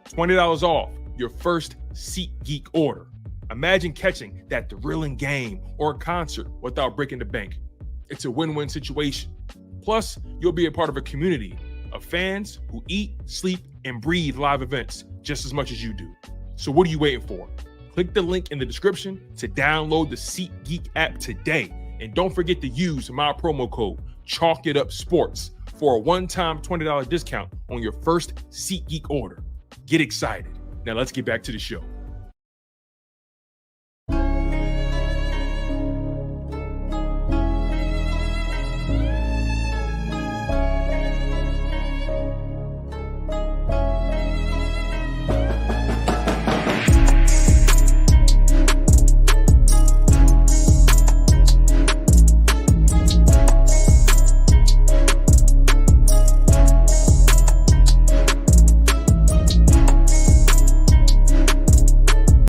$20 off your first SeatGeek order. Imagine catching that thrilling game or concert without breaking the bank. It's a win-win situation. Plus, you'll be a part of a community of fans who eat, sleep, and breathe live events just as much as you do. So what are you waiting for? Click the link in the description to download the SeatGeek app today. And don't forget to use my promo code, Chalk It Up Sports, for a one-time $20 discount on your first SeatGeek order. Get excited. Now let's get back to the show.